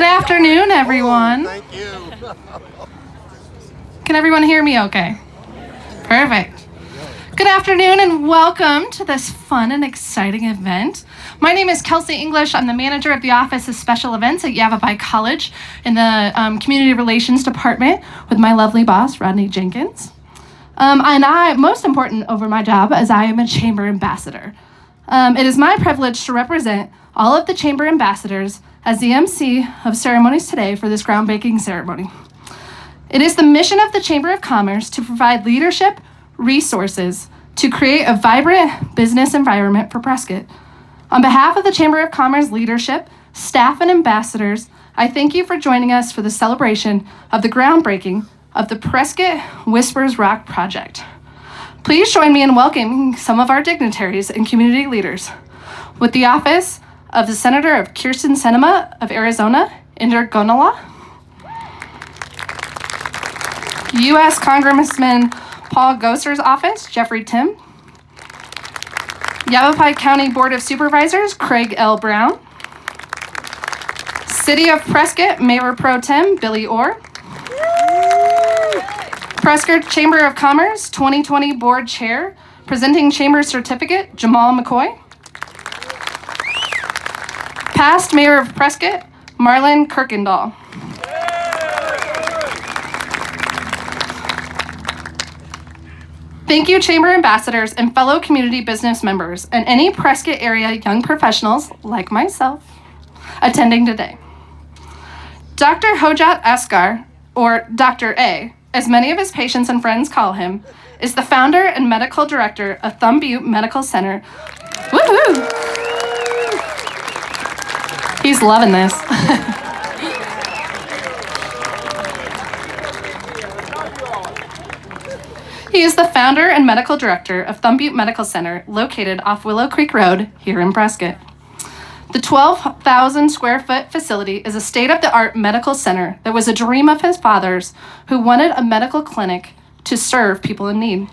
Good afternoon, everyone. Thank you. Can everyone hear me okay? Perfect. Good afternoon and welcome to this fun and exciting event. My name is Kelsey English. I'm the manager of the Office of Special Events at Yavapai College in the Community Relations Department with my lovely boss, Rodney Jenkins. Most important over my job, as I am a Chamber Ambassador. It is my privilege to represent all of the Chamber Ambassadors as the MC of ceremonies today for this groundbreaking ceremony. It is the mission of the Chamber of Commerce to provide leadership, resources, to create a vibrant business environment for Prescott. On behalf of the Chamber of Commerce leadership, staff, and ambassadors, I thank you for joining us for the celebration of the groundbreaking of the Prescott Whispers Rock project. Please join me in welcoming some of our dignitaries and community leaders. With the Office of the Senator of Kyrsten Sinema of Arizona, Inder Gonala, U.S. Congressman Paul Gosar's office, Jeffrey Timm, Yavapai County Board of Supervisors, Craig L. Brown, City of Prescott Mayor Pro Tem, Billy Orr, Prescott Chamber of Commerce 2020 Board Chair, presenting Chamber Certificate, Jamal McCoy, Past Mayor of Prescott, Marlon Kirkendall. Thank you, Chamber Ambassadors and fellow community business members, and any Prescott area young professionals, like myself, attending today. Dr. Hojat Asghar, or Dr. A, as many of his patients and friends call him, is the founder and medical director of Thumb Butte Medical Center. Woohoo! He's loving this. He is the founder and medical director of Thumb Butte Medical Center, located off Willow Creek Road here in Prescott. The 12,000 square foot facility is a state-of-the-art medical center that was a dream of his father's, who wanted a medical clinic to serve people in need.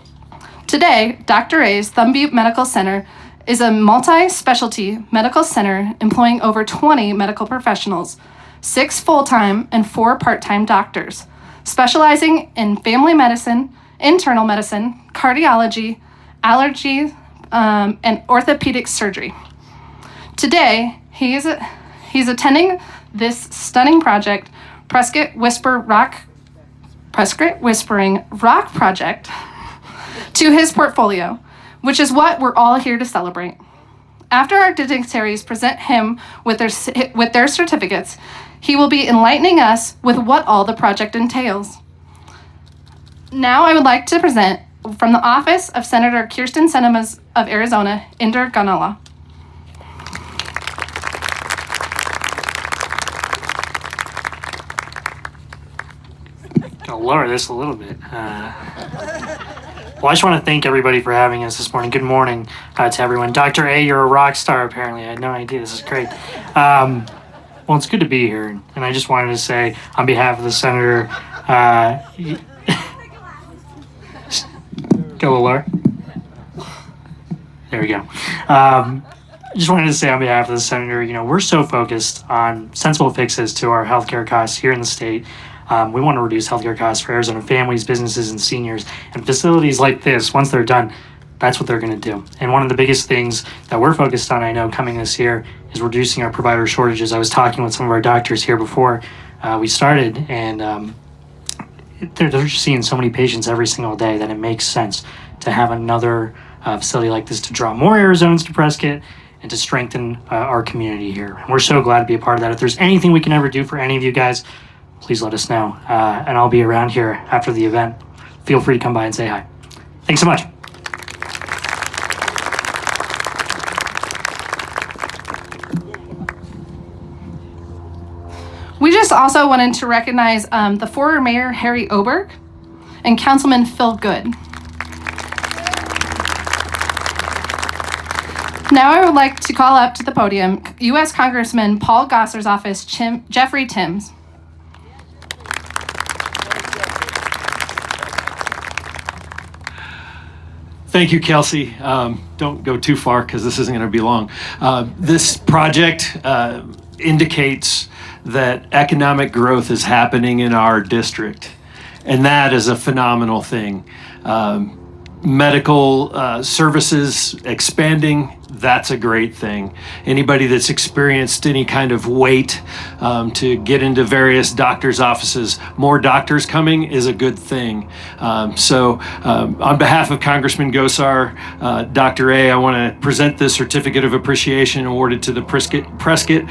Today, Dr. A's Thumb Butte Medical Center is a multi-specialty medical center employing over 20 medical professionals, 6 full-time and 4 part-time doctors, specializing in family medicine, internal medicine, cardiology, allergy, and orthopedic surgery. Today, he's attending this stunning project, Prescott Whispering Rock Project, to his portfolio, which is what we're all here to celebrate. After our dignitaries present him with their certificates, he will be enlightening us with what all the project entails. Now I would like to present from the Office of Senator Kyrsten Sinema of Arizona, Inder Gonala. I'll lower this a little bit. Well, I just want to thank everybody for having us this morning. Good morning to everyone. Dr. A, you're a rock star, apparently. I had no idea. This is great. Well, it's good to be here. And I just wanted to say, on behalf of the Senator, go a little lower. There we go. I just wanted to say on behalf of the Senator, we're so focused on sensible fixes to our healthcare costs here in the state. We want to reduce healthcare costs for Arizona families, businesses, and seniors. And facilities like this, once they're done, that's what they're going to do. And one of the biggest things that we're focused on, I know, coming this year is reducing our provider shortages. I was talking with some of our doctors here before we started, and they're just seeing so many patients every single day that it makes sense to have another facility like this to draw more Arizonans to Prescott and to strengthen our community here. And we're so glad to be a part of that. If there's anything we can ever do for any of you guys, please let us know, and I'll be around here after the event. Feel free to come by and say hi. Thanks so much. We just also wanted to recognize the former Mayor Harry Oberg and Councilman Phil Good. Now I would like to call up to the podium U.S. Congressman Paul Gosar's office, Jeffrey Timm. Thank you, Kelsey. Don't go too far because this isn't going to be long. This project indicates that economic growth is happening in our district. And that is a phenomenal thing. Medical services expanding, that's a great thing. Anybody that's experienced any kind of wait to get into various doctors' offices, more doctors coming is a good thing. So on behalf of Congressman Gosar, Dr. A, I want to present this certificate of appreciation awarded to the Prescott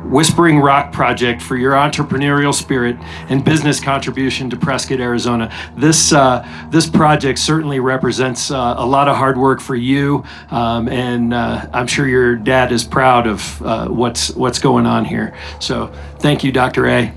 Whispering Rock Project for your entrepreneurial spirit and business contribution to Prescott, Arizona. This project certainly represents a lot of hard work for you, and I'm sure your dad is proud of what's going on here. So thank you, Dr. A.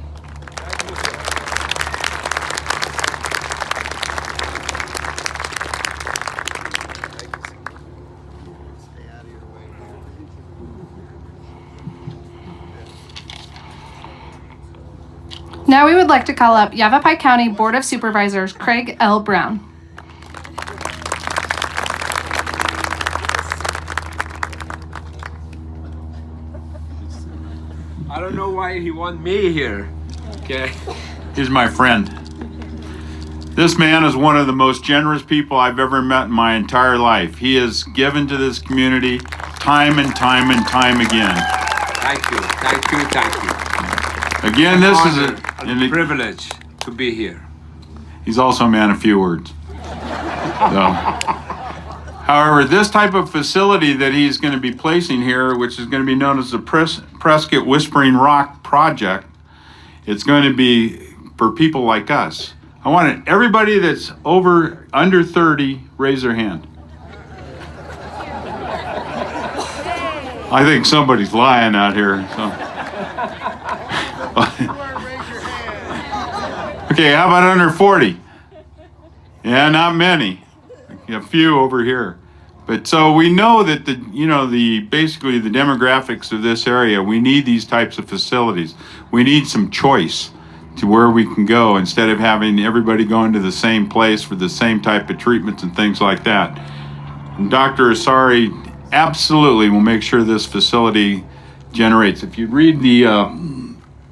Now we would like to call up Yavapai County Board of Supervisors Craig L. Brown. I don't know why he want me here. Okay. He's my friend. This man is one of the most generous people I've ever met in my entire life. He has given to this community time and time and time again. Thank you, thank you, thank you. Again, this is a privilege to be here. He's also a man of few words. So, however, this type of facility that he's going to be placing here, which is going to be known as the Prescott Whispering Rock Project, it's going to be for people like us. I want everybody that's under 30 raise their hand. I think somebody's lying out here. So. Okay, how about under 40? Yeah, not many. A few over here. But so we know that basically the demographics of this area, we need these types of facilities. We need some choice to where we can go instead of having everybody going to the same place for the same type of treatments and things like that. And Dr. Asari absolutely will make sure this facility generates. If you read the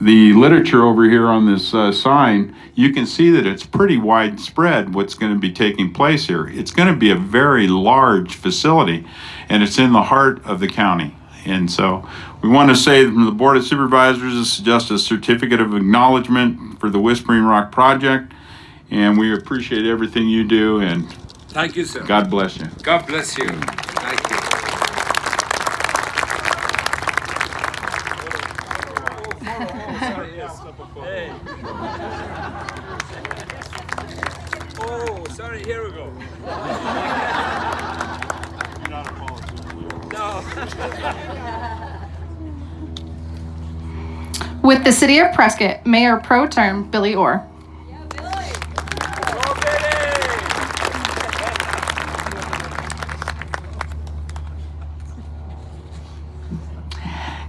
literature over here on this sign, you can see that it's pretty widespread what's going to be taking place here. It's going to be a very large facility, and it's in the heart of the county. And so we want to say from the Board of Supervisors, this is just a certificate of acknowledgement for the Whispering Rock Project, and we appreciate everything you do, and thank you, sir. God bless you. God bless you. Thank you. Oh, sorry, here we go. No. With the City of Prescott, Mayor Pro Tem Billy Orr.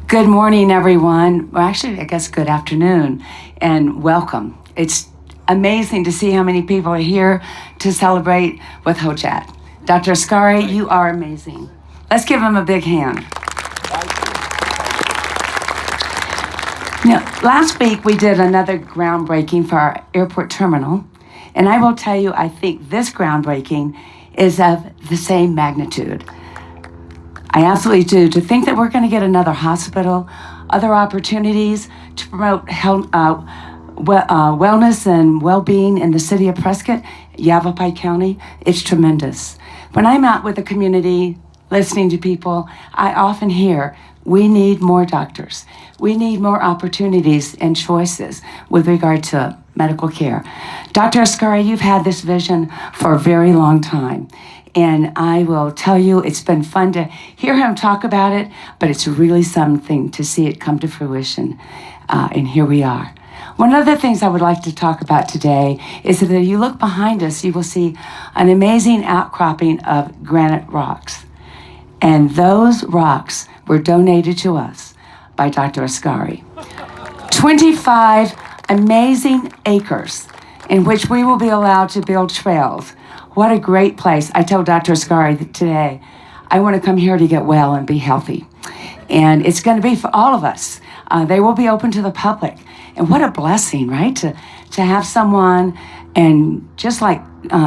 Good morning, everyone. Well, actually, I guess good afternoon, and welcome. It's amazing to see how many people are here to celebrate with Hojat. Dr. Ascari, you are amazing. Let's give him a big hand. Now, last week we did another groundbreaking for our airport terminal, and I will tell you, I think this groundbreaking is of the same magnitude. I absolutely do. To think that we're going to get another hospital, other opportunities to promote health, wellness and well-being in the city of Prescott, Yavapai County, it's tremendous. When I'm out with the community, listening to people, I often hear, we need more doctors. We need more opportunities and choices with regard to medical care. Dr. Ascari, you've had this vision for a very long time. And I will tell you, it's been fun to hear him talk about it, but it's really something to see it come to fruition. And here we are. One of the things I would like to talk about today is that if you look behind us, you will see an amazing outcropping of granite rocks. And those rocks were donated to us by Dr. Ascari. 25 amazing acres in which we will be allowed to build trails. What a great place. I told Dr. Ascari today, I want to come here to get well and be healthy. And it's going to be for all of us. They will be open to the public. And what a blessing, right? To have someone, and just like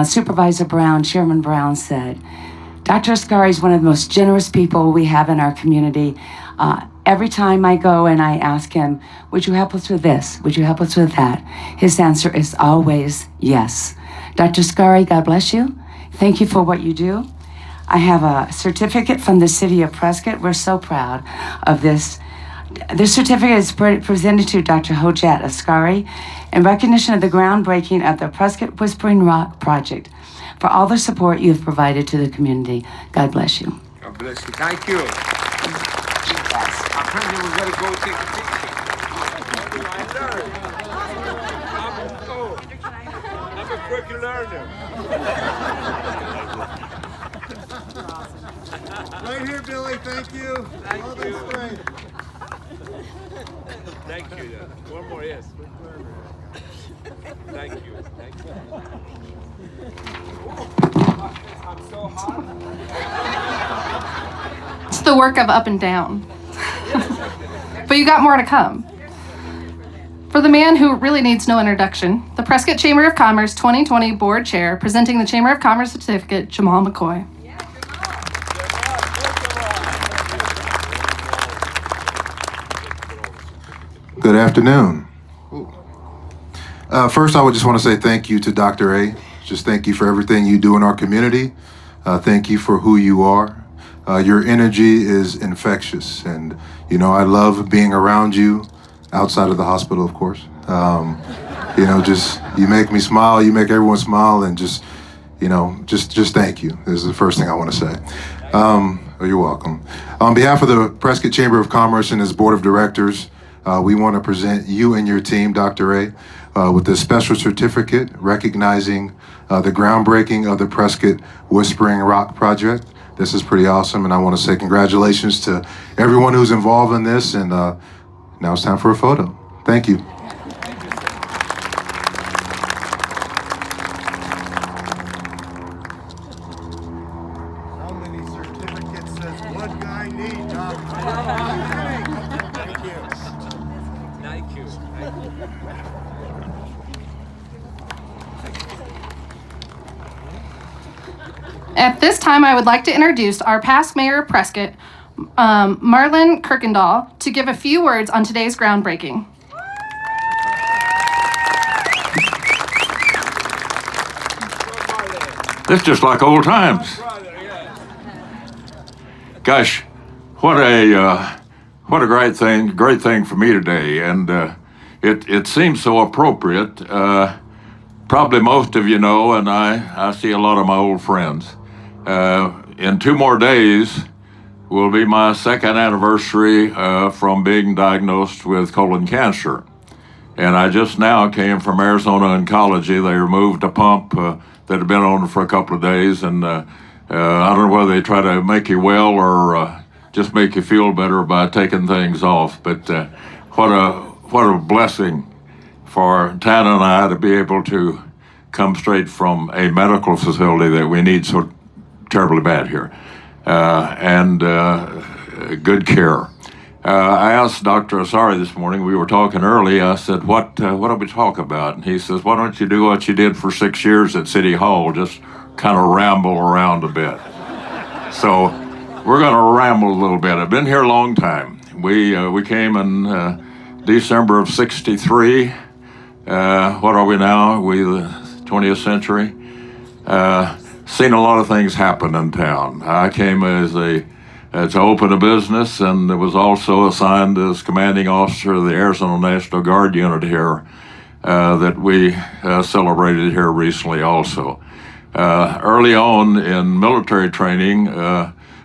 Supervisor Brown, Chairman Brown said, Dr. Ascari is one of the most generous people we have in our community. Every time I go and I ask him, would you help us with this? Would you help us with that? His answer is always yes. Dr. Ascari, God bless you. Thank you for what you do. I have a certificate from the city of Prescott. We're so proud of this. This certificate is presented to Dr. Hojat Ascari in recognition of the groundbreaking of the Prescott Whispering Rock Project for all the support you have provided to the community. God bless you. God bless you. Thank you. Apparently we're going to go take a picture. I'm a quick learner. Right here, Billy. Thank you. Thank Oh, you. that's great. Thank you. One more, yes. Thank you. Thank you. I'm so hot. It's the work of up and down. But you got more to come. For the man who really needs no introduction, the Prescott Chamber of Commerce 2020 Board Chair, presenting the Chamber of Commerce certificate, Jamal McCoy. Good afternoon. First, I would just want to say thank you to Dr. A. Just thank you for everything you do in our community. Thank you for who you are. Your energy is infectious, and I love being around you outside of the hospital, of course. Just you make me smile, you make everyone smile, and just thank you. This is the first thing I want to say. You're welcome. On behalf of the Prescott Chamber of Commerce and its board of directors, we want to present you and your team, Dr. A, with this special certificate recognizing the groundbreaking of the Prescott Whispering Rock Project. This is pretty awesome, and I want to say congratulations to everyone who's involved in this, and now it's time for a photo. Thank you. How many certificates does one guy need, Doc? Thank you. Thank you. At this time, I would like to introduce our past mayor of Prescott, Marlon Kirkendall, to give a few words on today's groundbreaking. It's just like old times. Gosh, what a great thing for me today, and it seems so appropriate. Probably most of you know, and I see a lot of my old friends. In 2 more days will be my 2nd anniversary from being diagnosed with colon cancer. And I just now came from Arizona Oncology. They removed a pump that had been on for a couple of days, and I don't know whether they try to make you well or just make you feel better by taking things off. But what a blessing for Tana and I to be able to come straight from a medical facility that we need so terribly bad here, and good care. I asked Dr. Ascari this morning, we were talking early, I said, what do we talk about? And he says, why don't you do what you did for 6 years at City Hall, just kind of ramble around a bit. So we're going to ramble a little bit. I've been here a long time. We came in December of '63. What are we now? We the 20th century. Seen a lot of things happen in town. I came to open a business, and was also assigned as commanding officer of the Arizona National Guard unit here that we celebrated here recently also. Early on in military training,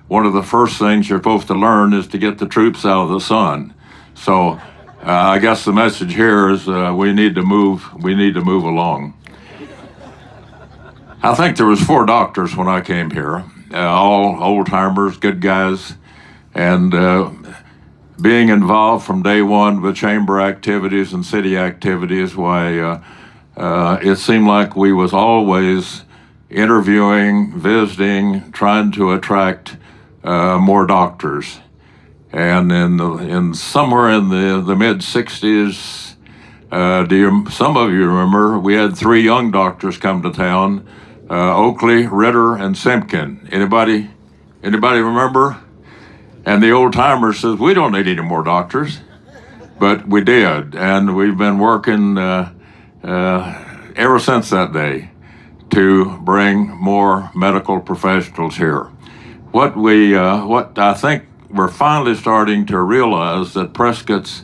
one of the first things you're supposed to learn is to get the troops out of the sun. So I guess the message here is we need to move along. I think there was 4 doctors when I came here, all old-timers, good guys, and being involved from day one with chamber activities and city activities, why it seemed like we was always interviewing, visiting, trying to attract more doctors. And in somewhere in the mid 60s, some of you remember we had 3 young doctors come to town, Oakley, Ritter, and Simpkin. Anybody remember? And the old timer says, we don't need any more doctors. But we did, and we've been working ever since that day to bring more medical professionals here. What I think we're finally starting to realize that Prescott's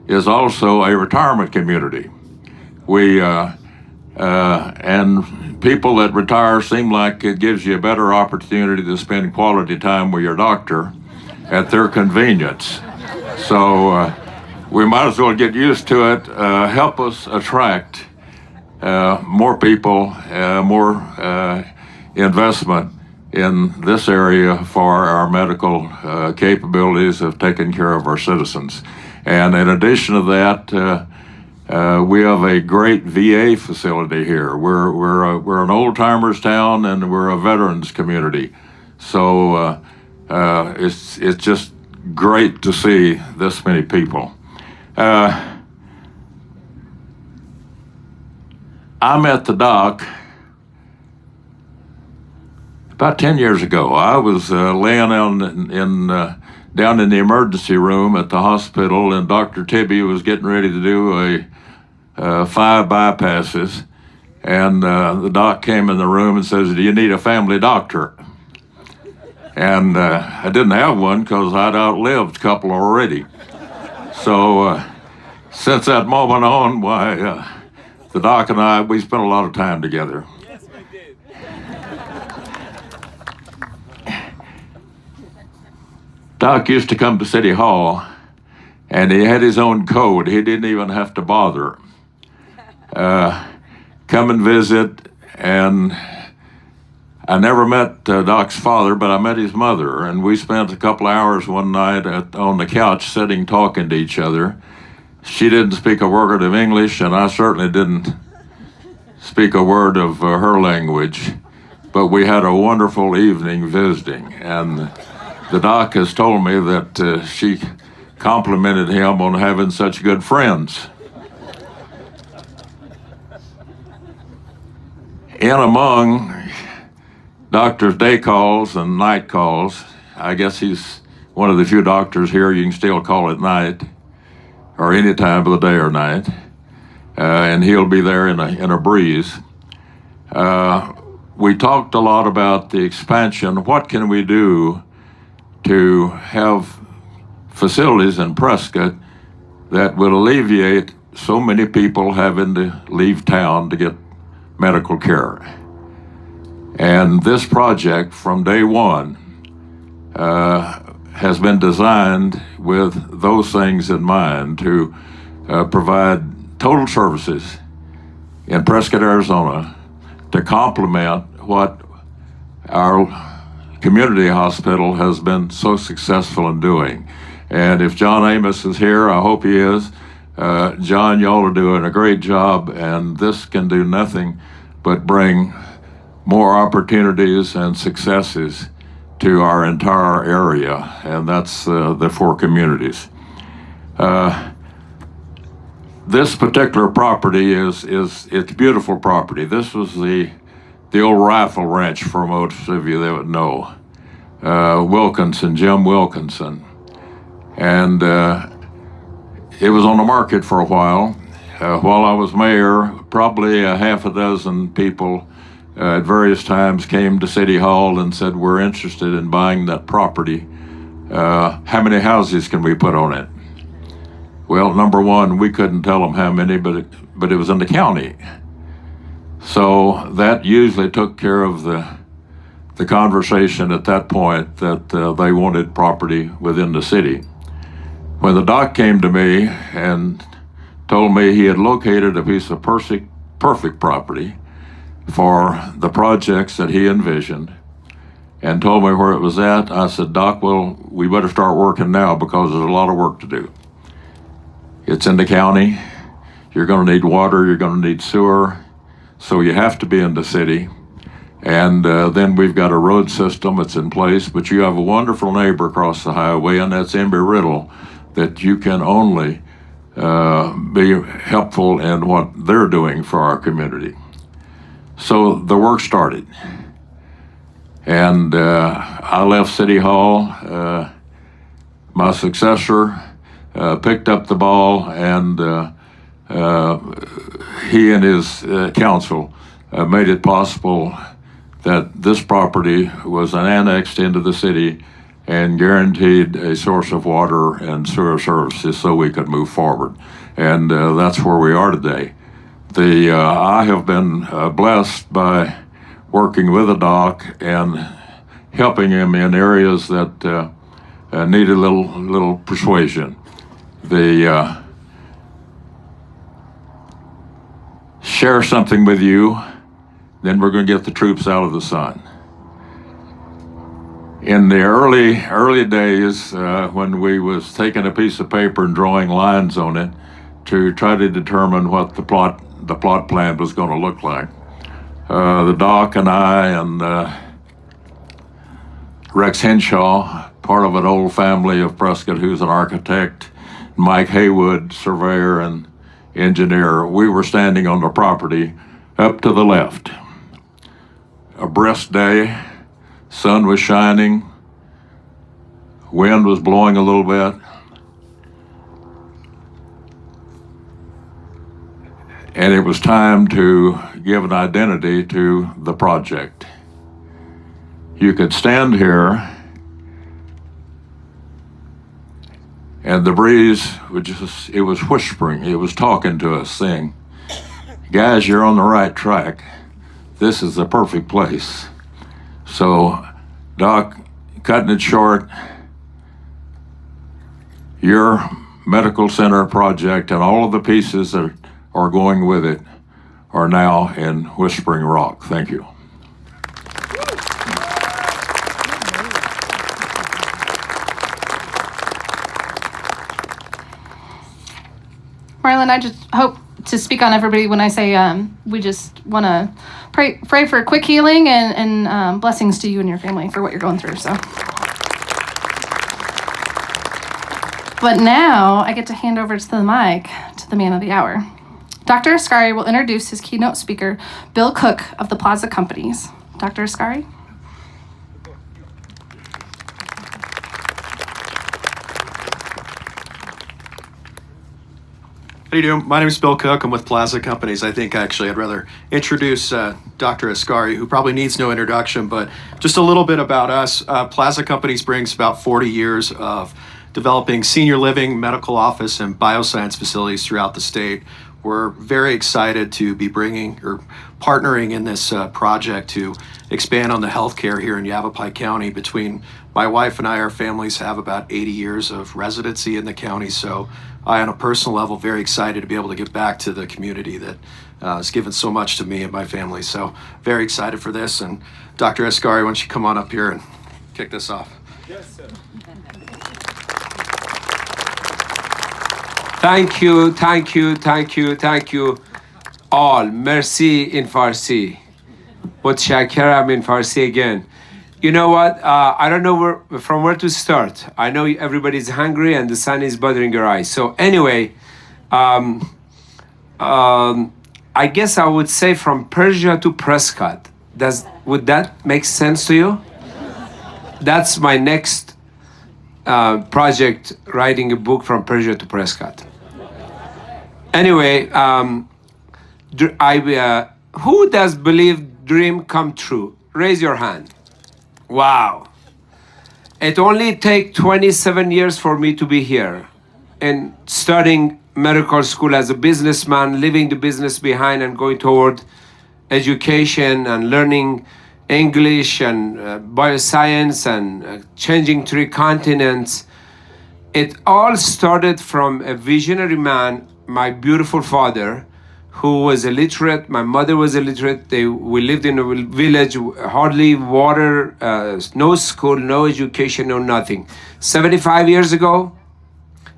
is also a retirement community. And people that retire seem like it gives you a better opportunity to spend quality time with your doctor at their convenience. So we might as well get used to it. Help us attract more people, more investment in this area for our medical capabilities of taking care of our citizens. And in addition to that, we have a great VA facility here. We're an old-timers town, and we're a veterans community. So it's just great to see this many people. I met the doc about 10 years ago. I was laying down in the emergency room at the hospital, and Dr. Tibby was getting ready to do 5 bypasses, and the doc came in the room and says, do you need a family doctor? And I didn't have one because I'd outlived a couple already. So since that moment on, the doc and I, we spent a lot of time together. Yes, we did. Doc used to come to City Hall, and he had his own code. He didn't even have to bother. Come and visit, and I never met Doc's father, but I met his mother, and we spent a couple hours one night on the couch sitting talking to each other. She didn't speak a word of English, and I certainly didn't speak a word of her language, but we had a wonderful evening visiting, and the doc has told me that she complimented him on having such good friends. In among doctor's day calls and night calls, I guess he's one of the few doctors here you can still call at night, or any time of the day or night, and he'll be there in a breeze. We talked a lot about the expansion. What can we do to have facilities in Prescott that will alleviate so many people having to leave town to get medical care? And this project from day one has been designed with those things in mind to provide total services in Prescott, Arizona to complement what our community hospital has been so successful in doing. And if John Amos is here, I hope he is. John, y'all are doing a great job, and this can do nothing but bring more opportunities and successes to our entire area, and that's the 4 communities. This particular property it's beautiful property. This was the old rifle ranch for most of you that would know. Wilkinson, Jim Wilkinson. And it was on the market for a while. While I was mayor, probably a half a dozen people at various times came to City Hall and said, we're interested in buying that property. How many houses can we put on it? Well, number one, we couldn't tell them how many, but it was in the county. So that usually took care of the conversation at that point that they wanted property within the city. When the doc came to me and told me he had located a piece of perfect property for the projects that he envisioned and told me where it was at, I said, Doc, well, we better start working now because there's a lot of work to do. It's in the county. You're going to need water. You're going to need sewer. So you have to be in the city. And then we've got a road system that's in place, but you have a wonderful neighbor across the highway, and that's Embry-Riddle, that you can only be helpful in what they're doing for our community. So the work started. And I left City Hall. My successor picked up the ball, and he and his council made it possible that this property was annexed into the city and guaranteed a source of water and sewer services so we could move forward. And that's where we are today. I have been blessed by working with the doc and helping him in areas that need a little persuasion. Share something with you, then we're going to get the troops out of the sun. In the early days, when we was taking a piece of paper and drawing lines on it to try to determine what the plot plan was going to look like, the doc and I and Rex Henshaw, part of an old family of Prescott, who's an architect, Mike Haywood, surveyor and engineer, we were standing on the property up to the left. A brisk day, sun was shining, wind was blowing a little bit, and it was time to give an identity to the project. You could stand here and the breeze it was whispering, it was talking to us, saying, guys, you're on the right track. This is the perfect place. So, Doc, cutting it short, your medical center project and all of the pieces that are going with it are now in Whispering Rock. Thank you. Marlon, I just hope to speak on everybody when I say we just want to pray for quick healing and blessings to you and your family for what you're going through. So, but now I get to hand over to the mic to the man of the hour. Dr. Ascari will introduce his keynote speaker, Bill Cook of the Plaza Companies. Dr. Ascari. How you doing? My name is Bill Cook. I'm with Plaza Companies. I think actually I'd rather introduce Dr. Ascari, who probably needs no introduction, but just a little bit about us. Plaza Companies brings about 40 years of developing senior living, medical office, and bioscience facilities throughout the state. We're very excited to be bringing or partnering in this project to expand on the healthcare here in Yavapai County. Between my wife and I, our families have about 80 years of residency in the county, so I, on a personal level, very excited to be able to give back to the community that has given so much to me and my family. So very excited for this. And Dr. Ascari, why don't you come on up here and kick this off? Yes, sir. Thank you, thank you, thank you, thank you all. Merci in Farsi. Mutshakkaram in Farsi again. You know what? I don't know from where to start. I know everybody's hungry and the sun is bothering your eyes. So anyway, I guess I would say from Persia to Prescott. Would that make sense to you? That's my next project, writing a book from Persia to Prescott. Anyway, who does believe dream come true? Raise your hand. Wow. It only take 27 years for me to be here and studying medical school as a businessman, leaving the business behind and going toward education and learning English and bioscience and changing 3 continents. It all started from a visionary man, my beautiful father, who was illiterate. My mother was illiterate. We lived in a village, hardly water, no school, no education, no nothing. 75 years ago,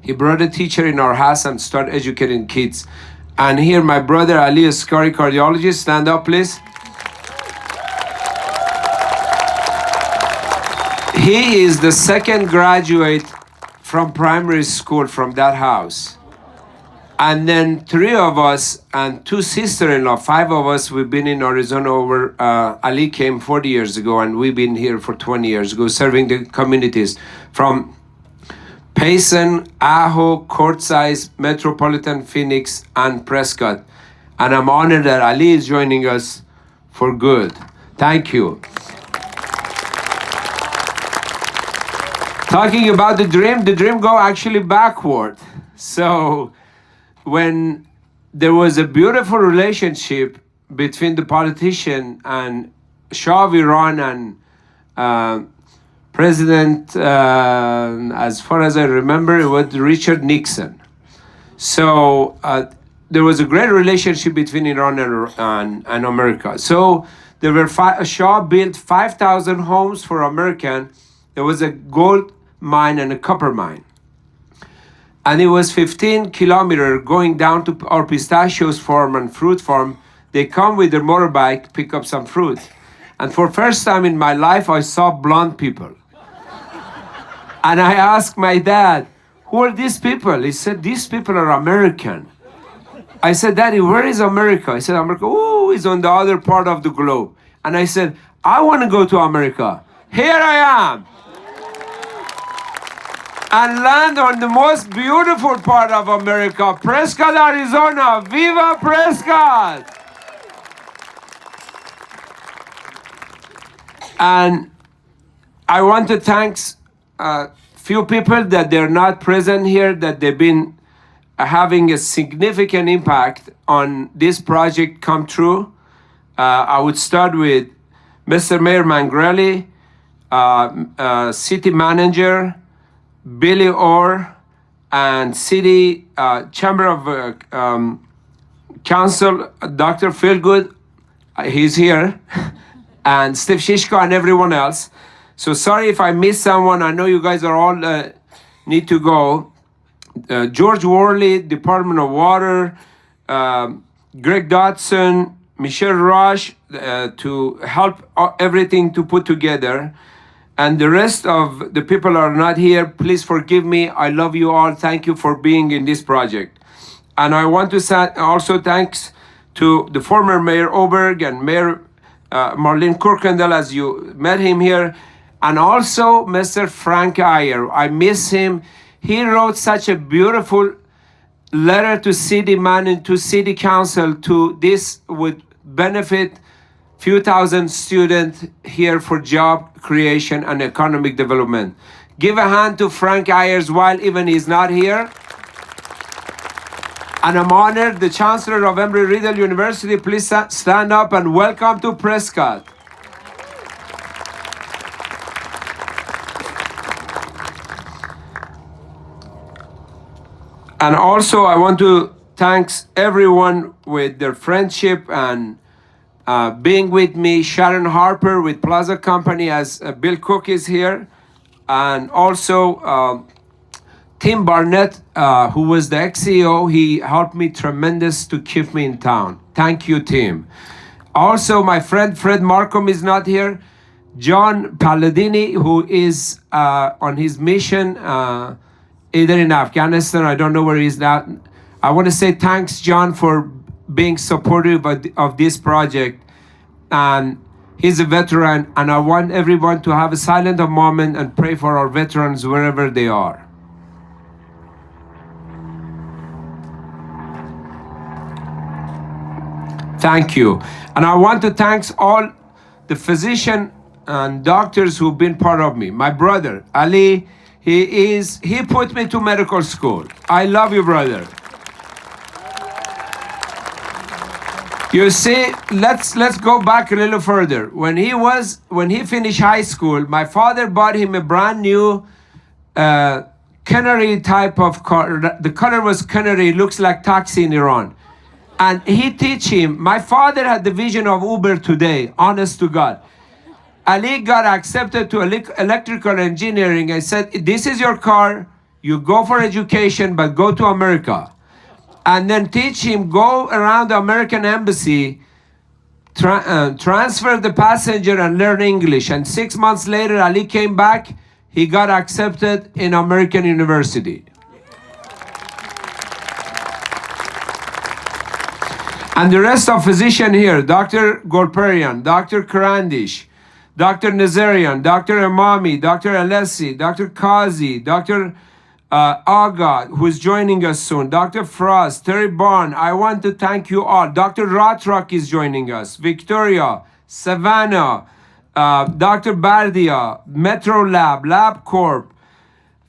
he brought a teacher in our house and started educating kids. And here my brother Ali Ascari, cardiologist, stand up please. He is the second graduate from primary school from that house. And then 3 of us and 2 sister-in-law, 5 of us, we've been in Arizona over, Ali came 40 years ago, and we've been here for 20 years ago, serving the communities from Payson, Ajo, Quartzsite, Metropolitan, Phoenix, and Prescott. And I'm honored that Ali is joining us for good. Thank you. Talking about the dream go actually backward. So when there was a beautiful relationship between the politician and Shah of Iran and President, as far as I remember, it was Richard Nixon. So there was a great relationship between Iran and America. So there were Shah built 5,000 homes for American. There was a gold mine and a copper mine. And it was 15 kilometers going down to our pistachios farm and fruit farm. They come with their motorbike, pick up some fruit. And for first time in my life, I saw blonde people. And I asked my dad, who are these people? He said, these people are American. I said, Daddy, where is America? He said, America, oh, it's on the other part of the globe. And I said, I want to go to America. Here I am. And land on the most beautiful part of America, Prescott, Arizona. Viva Prescott! And I want to thank few people that they're not present here, that they've been having a significant impact on this project come true. I would start with Mr. Mayor Mangrelli, City Manager, Billy Orr, and City Chamber of Council, Dr. Feelgood, he's here, and Steve Shishko and everyone else. So sorry if I missed someone. I know you guys are all need to go. George Worley, Department of Water, Greg Dodson, Michelle Rush to help everything to put together. And the rest of the people are not here. Please forgive me. I love you all. Thank you for being in this project. And I want to say also thanks to the former Mayor Oberg and Mayor Marlene Kirkendall, as you met him here. And also Mr. Frank Iyer. I miss him. He wrote such a beautiful letter to city manager, to city council, to this would benefit few thousand students here for job creation and economic development. Give a hand to Frank Ayers while even he's not here. And I'm honored, the Chancellor of Embry-Riddle University, please stand up and welcome to Prescott. And also I want to thank everyone with their friendship and being with me, Sharon Harper with Plaza Company, as Bill Cook is here, and also Tim Barnett, who was the ex-CEO. He helped me tremendous to keep me in town. Thank you, Tim. Also, my friend Fred Markham is not here. John Palladini, who is on his mission, either in Afghanistan, I don't know where he's now. I want to say thanks, John, for being supportive of this project. And he's a veteran, and I want everyone to have a silent moment and pray for our veterans wherever they are. Thank you. And I want to thank all the physicians and doctors who've been part of me. My brother, Ali, he put me to medical school. I love you, brother. You see, let's go back a little further. When he finished high school, my father bought him a brand new canary type of car. The color was canary, looks like taxi in Iran. And he teach him. My father had the vision of Uber today, honest to God. Ali got accepted to electrical engineering. I said, this is your car. You go for education, but go to America. And then teach him, go around the American embassy, transfer the passenger and learn English. And 6 months later, Ali came back. He got accepted in American University. And the rest of physicians here, Dr. Golperian, Dr. Karandish, Dr. Nazarian, Dr. Amami, Dr. Alessi, Dr. Kazi, Dr. Aga, who is joining us soon, Dr. Frost, Terry Barn, I want to thank you all. Dr. Ratrak is joining us, Victoria, Savannah, Dr. Bardia, Metro Lab, LabCorp,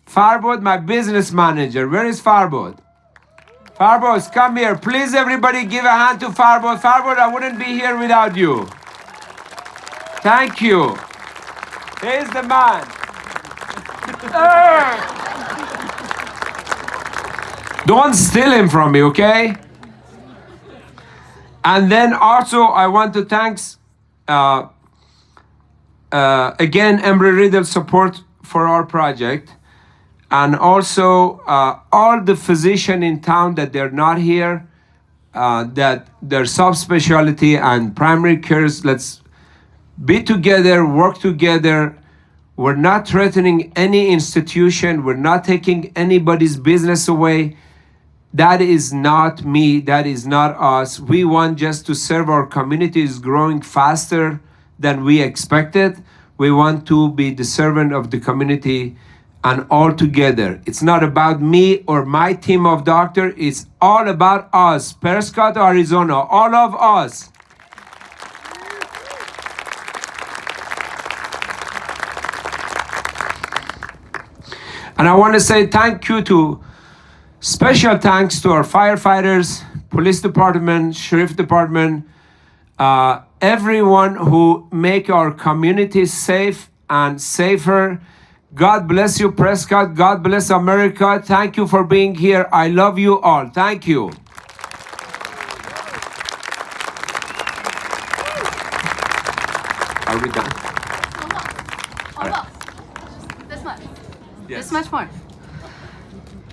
Farbod, my business manager. Where is Farbod? Farbod, come here. Please, everybody, give a hand to Farbod. Farbod, I wouldn't be here without you. Thank you. Here's the man. Don't steal him from me, okay? And then also, I want to thank again Embry-Riddle support for our project, and also all the physicians in town that they're not here, that their subspecialty and primary cares. Let's be together, work together. We're not threatening any institution. We're not taking anybody's business away. That is not me. That is not us. We want just to serve our communities growing faster than we expected. We want to be the servant of the community and all together. It's not about me or my team of doctors. It's all about us, Prescott, Arizona, all of us. And I want to say thank you to, special thanks to our firefighters, police department, sheriff department, everyone who make our community safe and safer. God bless you, Prescott. God bless America. Thank you for being here. I love you all. Thank you. Are we done? This much. Yes. This much more.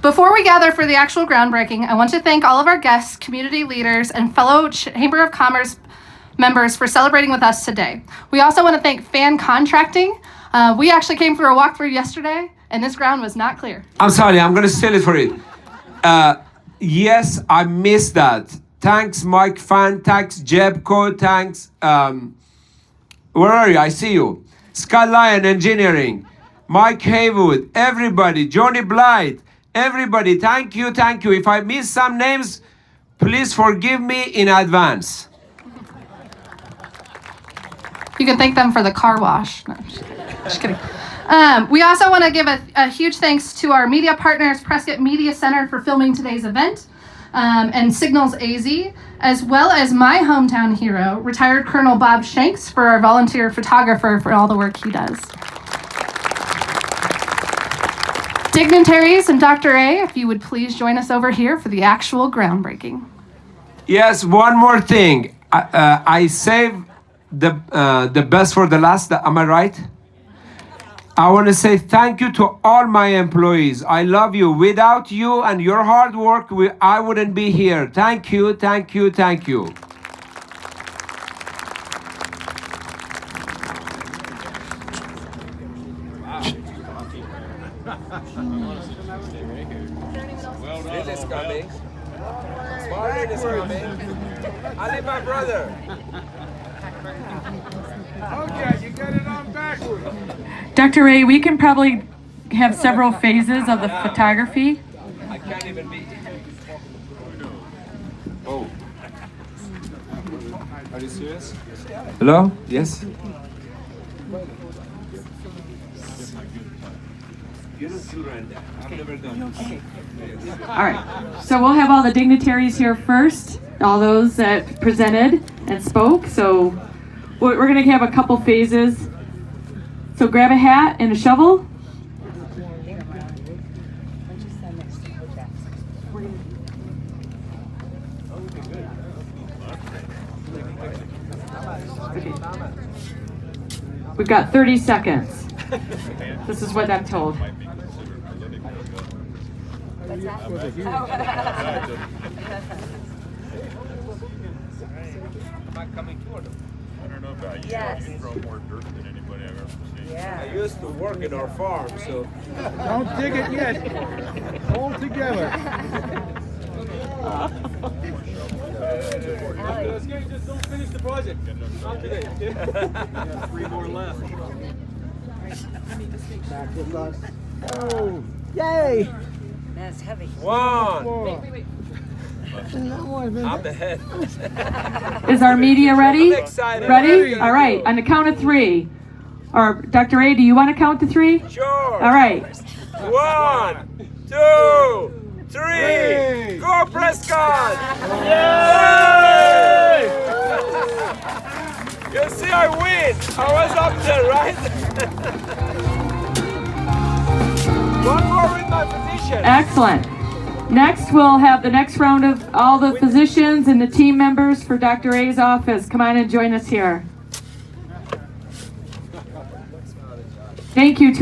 Before we gather for the actual groundbreaking, I want to thank all of our guests, community leaders, and fellow Chamber of Commerce members for celebrating with us today. We also want to thank Fan Contracting. We actually came for a walkthrough yesterday, and this ground was not clear. I'm sorry, I'm going to steal it for you. Yes, I missed that. Thanks, Mike Fan. Thanks, Jebco. Thanks. Where are you? I see you. Scott Lyon Engineering. Mike Haywood. Everybody. Johnny Blythe. Everybody. Thank you. Thank you. If I miss some names, please forgive me in advance. You can thank them for the car wash. No, just kidding. We also want to give a huge thanks to our media partners, Prescott Media Center, for filming today's event, and Signals AZ, as well as my hometown hero, retired Colonel Bob Shanks, for our volunteer photographer for all the work he does. Dignitaries and Dr. A, if you would please join us over here for the actual groundbreaking. Yes, one more thing. I saved the best for the last. Am I right? I want to say thank you to all my employees. I love you. Without you and your hard work, I wouldn't be here. Thank you, thank you, thank you. Ali, my brother. Okay, you got it on backwards. Dr. Ray, we can probably have several phases of the photography. I can't even be. Oh. Are you serious? Hello? Yes? All right, so we'll have all the dignitaries here first, all those that presented and spoke. So we're going to have a couple phases. So grab a hat and a shovel. Okay. We've got 30 seconds. This is what I'm told. Am I coming toward them? Yes. I used to work in our farm, so. Don't dig it yet. Hold together. Just don't finish the project. Not today. 3 more left. Oh, yay! That's heavy. 1. Wait. I'm the head. Is our media ready? I'm excited. Ready? All right. On the count of 3. Or Dr. A, do you want to count to 3? Sure. All right. 1, 2, 3. Go Prescott! Yay! You see, I win. I was up there, right? One more with my position. Excellent. Next, we'll have the next round of all the physicians and the team members for Dr. A's office. Come on and join us here. Thank you,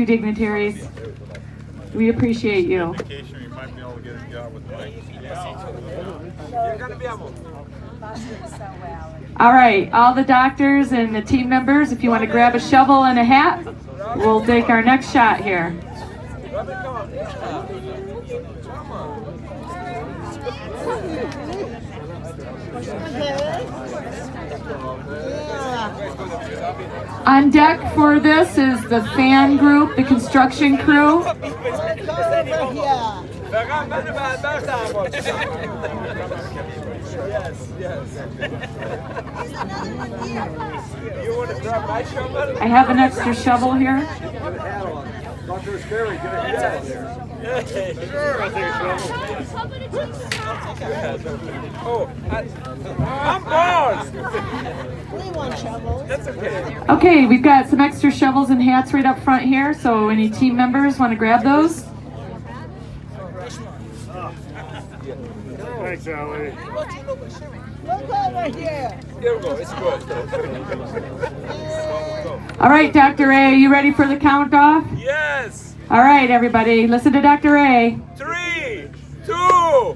dignitaries. We appreciate you. All right, all the doctors and the team members, if you want to grab a shovel and a hat, we'll take our next shot here. On deck for this is the fan group, the construction crew. You want to grab my shovel? I have an extra shovel here. Dr. Scarry, get a hat there. Sure, I'll take a shovel. Oh, I'm bored. We want shovels. That's okay. Okay, we've got some extra shovels and hats right up front here, so any team members want to grab those? Thanks, Allie. Look over here. Here we go, it's good. All right, Dr. A, are you ready for the count off? Yes. All right, everybody, listen to Dr. A. 3, 2, 1.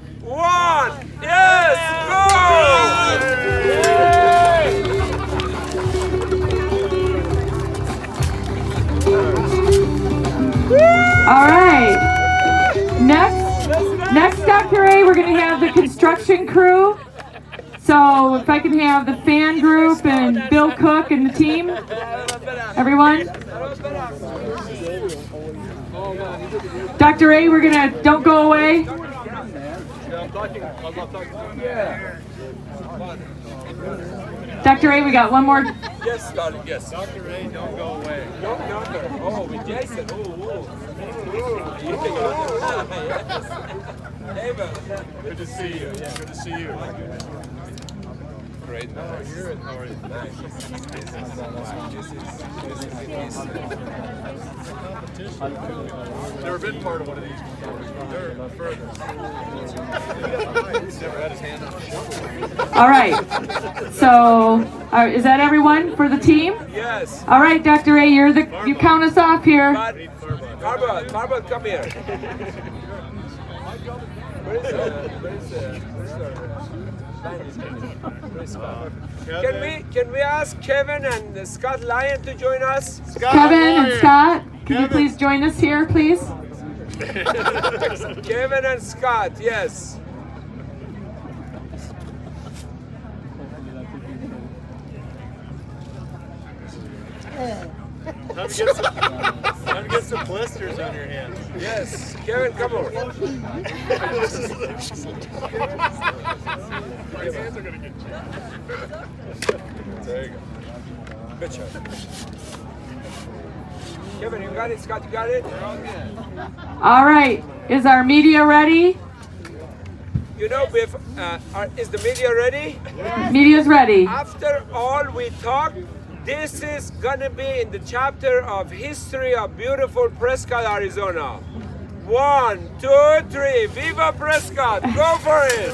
Yes, go! All right. Next, Dr. A, we're going to have the construction crew. So if I can have the fan group and Bill Cook and the team. Everyone. Dr. A, we're going to, don't go away. Dr. A, we got one more. Yes, darling, yes. Dr. A, don't go away. Young doctor. Oh, with Jason. Hey, man. Good to see you. Yeah, good to see you. Great. How are you? Nice. Never been part of one of these before. They're further. He's never had his hand on a shovel. All right. So, is that everyone for the team? Yes. All right, Dr. A, you count us off here. Marble, come here. Can we ask Kevin and Scott Lyon to join us? Kevin and Scott, can you please join us here, please? Kevin and Scott, yes. Time to get some blisters on your hands. Yes, Kevin, come over. Your hands are gonna get jammed. There you go. Good shot. Kevin, you got it? Scott, you got it? All right. Is our media ready? You know, Biff, is the media ready? Yes. Media's ready. After all we talk, this is gonna be in the chapter of history of beautiful Prescott, Arizona. 1, 2, 3, Viva Prescott! Go for it!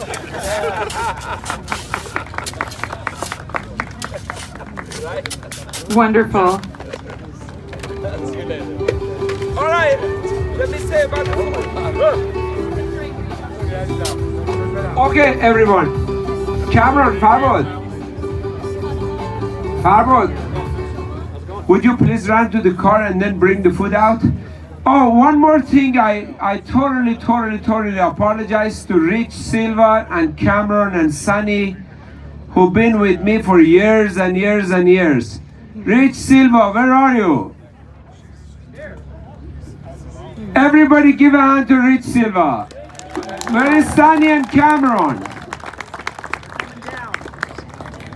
Right? Wonderful. All right, let me say about Okay, everyone. Cameron, forward. Farbod, would you please run to the car and then bring the food out? Oh, one more thing, I totally apologize to Rich Silva and Cameron and Sunny, who've been with me for years and years and years. Rich Silva, where are you? Everybody give a hand to Rich Silva. Where is Sunny and Cameron?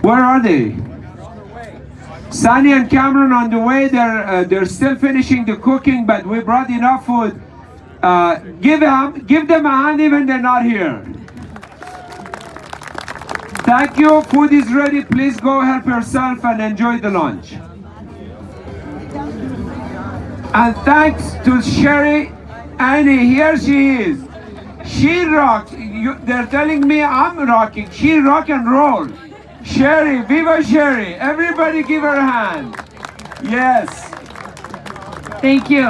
Where are they? Sunny and Cameron on the way. They're still finishing the cooking, but we brought enough food. Give them a hand even they're not here. Thank you. Food is ready. Please go help yourself and enjoy the lunch. And thanks to Sherry Annie, here she is. She rocked. They're telling me I'm rocking. She rock and roll. Sherry, viva Sherry. Everybody give her a hand. Yes. Thank you.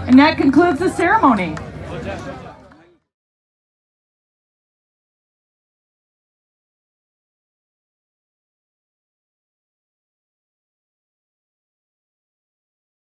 And that concludes the ceremony.